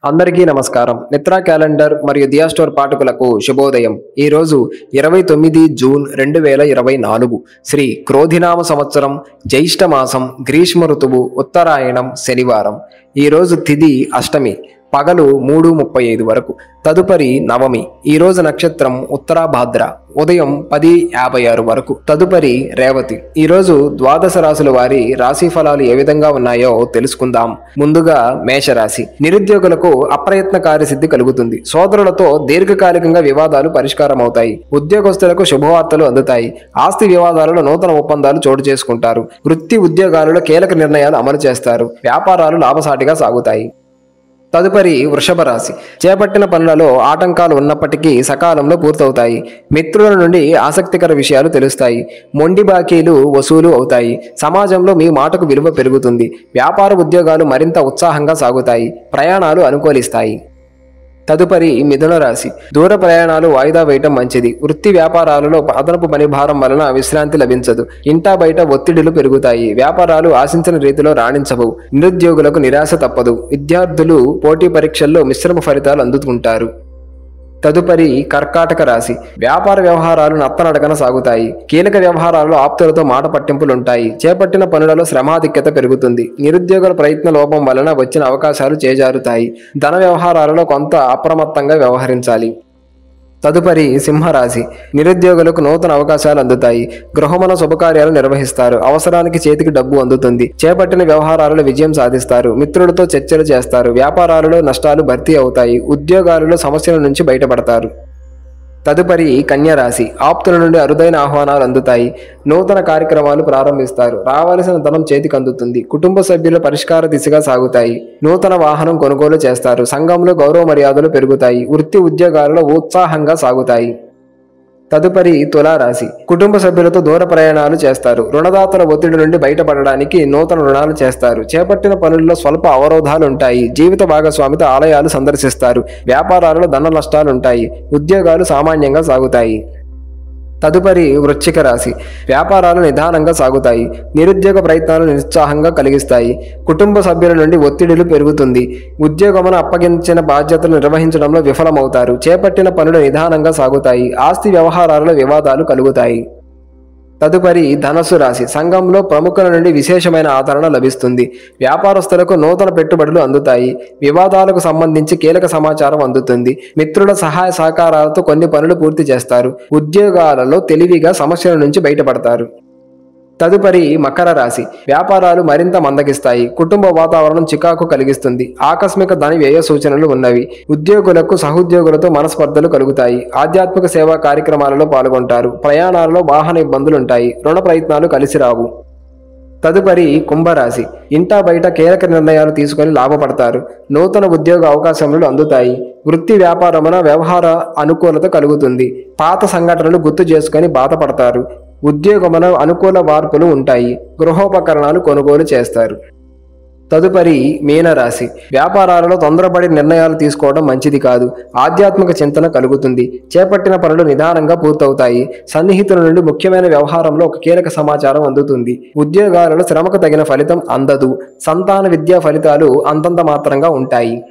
అందరికీ నమస్కారం. మిత్రా క్యాలెండర్ మరియు దియా స్టోర్ పాఠకులకు శుభోదయం. ఈరోజు 29 జూన్ 2024 శ్రీ క్రోధినామ సంవత్సరం, జ్యేష్ఠ మాసం, గ్రీష్మ ఋతువు, ఉత్తరాయణం, శనివారం. ఈరోజు తిథి అష్టమి, పగలు 3:35 వరకు. తదుపరి నవమి. ఈరోజు నక్షత్రం ఉత్తరాభాద్ర, ఉదయం 10:56 వరకు. తదుపరి రేవతి. ఈరోజు ద్వాదశ రాశుల వారి రాశి ఫలాలు ఏ విధంగా ఉన్నాయో తెలుసుకుందాం. ముందుగా మేషరాశి. నిరుద్యోగులకు అప్రయత్న కార్యసిద్ధి కలుగుతుంది. సోదరులతో దీర్ఘకాలికంగా వివాదాలు పరిష్కారం అవుతాయి. ఉద్యోగస్తులకు శుభవార్తలు అందుతాయి. ఆస్తి వివాదాలలో నూతన ఒప్పందాలు చోటు చేసుకుంటారు. వృత్తి ఉద్యోగాలలో కీలక నిర్ణయాలు అమలు చేస్తారు. వ్యాపారాలు లాభసాటిగా సాగుతాయి. తదుపరి వృషభ రాశి. చేపట్టిన పనులలో ఆటంకాలు ఉన్నప్పటికీ సకాలంలో పూర్తవుతాయి. మిత్రుల నుండి ఆసక్తికర విషయాలు తెలుస్తాయి. మొండి బాకీలు వసూలు అవుతాయి. సమాజంలో మీ మాటకు విలువ పెరుగుతుంది. వ్యాపార ఉద్యోగాలు మరింత ఉత్సాహంగా సాగుతాయి. ప్రయాణాలు అనుకూలిస్తాయి. తదుపరి మిథున రాశి. దూర ప్రయాణాలు వాయిదా వేయటం మంచిది. వృత్తి వ్యాపారాలలో అదనపు పని భారం వలన విశ్రాంతి లభించదు. ఇంటా బయట ఒత్తిడులు పెరుగుతాయి. వ్యాపారాలు ఆశించిన రీతిలో రాణించవు. నిరుద్యోగులకు నిరాశ తప్పదు. విద్యార్థులు పోటీ పరీక్షల్లో మిశ్రమ ఫలితాలు అందుకుంటారు. తదుపరి కర్కాటక రాశి. వ్యాపార వ్యవహారాలు నత్తనడకన సాగుతాయి. కీలక వ్యవహారాల్లో ఆప్తులతో మాట పట్టింపులుంటాయి. చేపట్టిన పనులలో శ్రమాధిక్యత పెరుగుతుంది. నిరుద్యోగుల ప్రయత్న లోపం వలన వచ్చిన అవకాశాలు చేజారుతాయి. ధన వ్యవహారాలలో కొంత అప్రమత్తంగా వ్యవహరించాలి. తదుపరి సింహరాశి. నిరుద్యోగులకు నూతన అవకాశాలు అందుతాయి. గృహమున శుభకార్యాలు నిర్వహిస్తారు. అవసరానికి చేతికి డబ్బు అందుతుంది. చేపట్టిన వ్యవహారాలలో విజయం సాధిస్తారు. మిత్రులతో చర్చలు చేస్తారు. వ్యాపారాలలో నష్టాలు భర్తీ అవుతాయి. ఉద్యోగాలలో సమస్యల నుంచి బయటపడతారు. తదుపరి కన్యరాశి. ఆప్తుల నుండి అరుదైన ఆహ్వానాలు అందుతాయి. నూతన కార్యక్రమాలు ప్రారంభిస్తారు. రావాల్సిన ధనం చేతికి అందుతుంది. కుటుంబ సభ్యుల పరిష్కార దిశగా సాగుతాయి. నూతన వాహనం కొనుగోలు చేస్తారు. సంఘంలో గౌరవ మర్యాదలు పెరుగుతాయి. వృత్తి ఉద్యోగాలలో ఉత్సాహంగా సాగుతాయి. తదుపరి తులారాశి. కుటుంబ సభ్యులతో దూర ప్రయాణాలు చేస్తారు. రుణదాతల ఒత్తిడి నుండి బయటపడడానికి నూతన రుణాలు చేస్తారు. చేపట్టిన పనుల్లో స్వల్ప అవరోధాలు ఉంటాయి. జీవిత భాగస్వామితో ఆలయాలు సందర్శిస్తారు. వ్యాపారాలలో ధన నష్టాలుంటాయి. ఉద్యోగాలు సామాన్యంగా సాగుతాయి. తదుపరి వృశ్చిక రాశి. వ్యాపారాలు నిదానంగా సాగుతాయి. నిరుద్యోగ ప్రయత్నాలు నిరుత్సాహంగా కలిగిస్తాయి. కుటుంబ సభ్యుల నుండి ఒత్తిడిలు పెరుగుతుంది. ఉద్యోగమును అప్పగించిన బాధ్యతలు నిర్వహించడంలో విఫలమవుతారు. చేపట్టిన పనులు నిదానంగా సాగుతాయి. ఆస్తి వ్యవహారాలలో వివాదాలు కలుగుతాయి. తదుపరి ధనస్సు రాశి. సంఘంలో ప్రముఖుల నుండి విశేషమైన ఆదరణ లభిస్తుంది. వ్యాపారస్తులకు నూతన పెట్టుబడులు అందుతాయి. వివాదాలకు సంబంధించి కీలక సమాచారం అందుతుంది. మిత్రుల సహాయ సహకారాలతో కొన్ని పనులు పూర్తి చేస్తారు. ఉద్యోగాలలో తెలివిగా సమస్యల నుంచి బయటపడతారు. తదుపరి మకర రాశి. వ్యాపారాలు మరింత మందగిస్తాయి. కుటుంబ వాతావరణం చికాకు కలిగిస్తుంది. ఆకస్మిక ధన వ్యయ సూచనలు ఉన్నవి. ఉద్యోగులకు సహోద్యోగులతో మనస్పర్ధలు కలుగుతాయి. ఆధ్యాత్మిక సేవా కార్యక్రమాలలో పాల్గొంటారు. ప్రయాణాలలో వాహన ఇబ్బందులుంటాయి. రుణ ప్రయత్నాలు కలిసి రావు. తదుపరి కుంభరాశి. ఇంటా బయట కీలక నిర్ణయాలు తీసుకొని లాభపడతారు. నూతన ఉద్యోగ అవకాశములు అందుతాయి. వృత్తి వ్యాపారమున వ్యవహార అనుకూలత కలుగుతుంది. పాత సంఘటనలు గుర్తు చేసుకొని బాధపడతారు. ఉద్యోగమున అనుకూల మార్పులు ఉంటాయి. గృహోపకరణాలు కొనుగోలు చేస్తారు. తదుపరి మీనరాశి. వ్యాపారాలలో తొందరపడి నిర్ణయాలు తీసుకోవడం మంచిది కాదు. ఆధ్యాత్మిక చింతన కలుగుతుంది. చేపట్టిన పనులు నిదానంగా పూర్తవుతాయి. సన్నిహితుల నుండి ముఖ్యమైన వ్యవహారంలో ఒక కీలక సమాచారం అందుతుంది. ఉద్యోగాలలో శ్రమకు తగిన ఫలితం అందదు. సంతాన విద్యా ఫలితాలు అంతంత మాత్రంగా ఉంటాయి.